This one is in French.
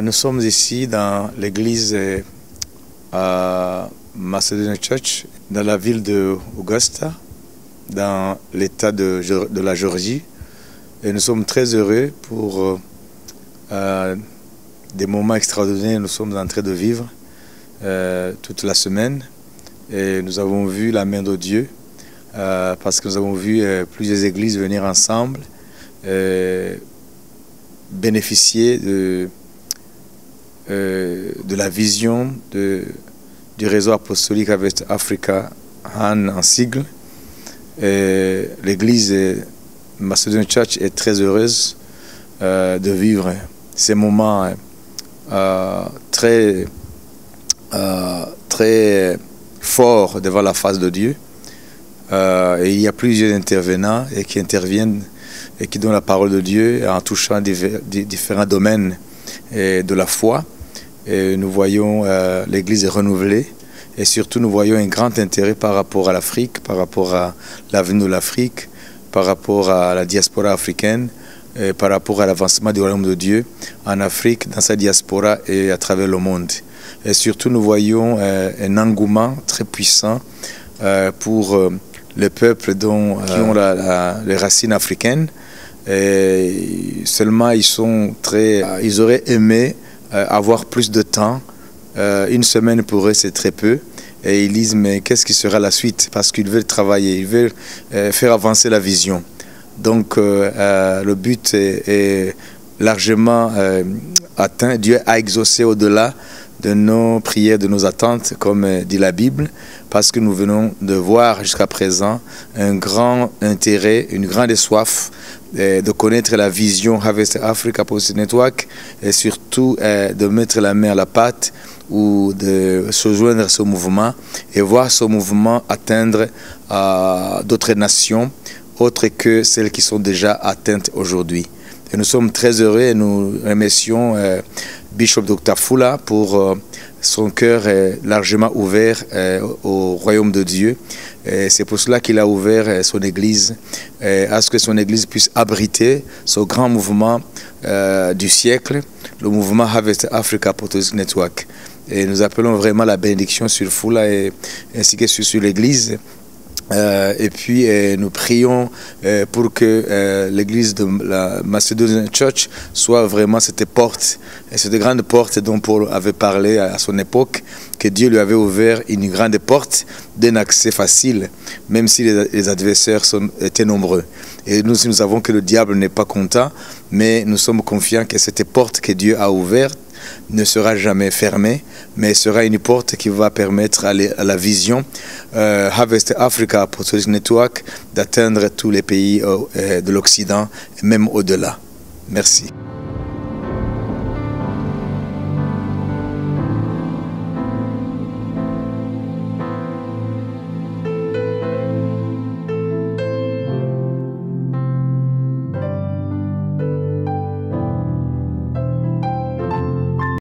Nous sommes ici dans l'église Macedonian Church, dans la ville de Augusta, dans l'état de la Géorgie. Et nous sommes très heureux pour des moments extraordinaires que nous sommes en train de vivre toute la semaine. Et nous avons vu la main de Dieu parce que nous avons vu plusieurs églises venir ensemble bénéficier de la vision du réseau apostolique Harvest Africa HAN en sigle. L'église Macedonian Church est très heureuse de vivre ces moments très forts devant la face de Dieu. Et il y a plusieurs intervenants qui interviennent et qui donnent la parole de Dieu en touchant différents domaines de la foi. Et nous voyons l'Église renouvelée et surtout nous voyons un grand intérêt par rapport à l'Afrique, par rapport à l'avenir de l'Afrique, par rapport à la diaspora africaine, et par rapport à l'avancement du royaume de Dieu en Afrique, dans sa diaspora et à travers le monde. Et surtout nous voyons un engouement très puissant pour les peuples qui ont les racines africaines. Et seulement ils auraient aimé avoir plus de temps. Une semaine pour eux c'est très peu. Et ils disent mais qu'est-ce qui sera la suite? Parce qu'ils veulent travailler, ils veulent faire avancer la vision. Donc le but est largement atteint. Dieu a exaucé au-delà de nos prières, de nos attentes, comme dit la Bible, parce que nous venons de voir jusqu'à présent un grand intérêt, une grande soif de connaître la vision Harvest Africa Apostolic Network et surtout de mettre la main à la pâte ou de se joindre à ce mouvement et voir ce mouvement atteindre d'autres nations autres que celles qui sont déjà atteintes aujourd'hui. Et nous sommes très heureux et nous remercions Bishop Dr. Fula pour son cœur largement ouvert au royaume de Dieu. C'est pour cela qu'il a ouvert son église, à ce que son église puisse abriter ce grand mouvement du siècle, le mouvement Harvest Africa Apostolic Network. Et nous appelons vraiment la bénédiction sur Fula ainsi que sur l'église. Et puis nous prions pour que l'église de la Macedonian Church soit vraiment cette porte, cette grande porte dont Paul avait parlé à son époque, que Dieu lui avait ouvert une grande porte d'un accès facile, même si les adversaires étaient nombreux. Et nous savons que le diable n'est pas content, mais nous sommes confiants que cette porte que Dieu a ouverte ne sera jamais fermée, mais sera une porte qui va permettre à la vision Harvest Africa Apostolic Network d'atteindre tous les pays de l'Occident et même au-delà. Merci.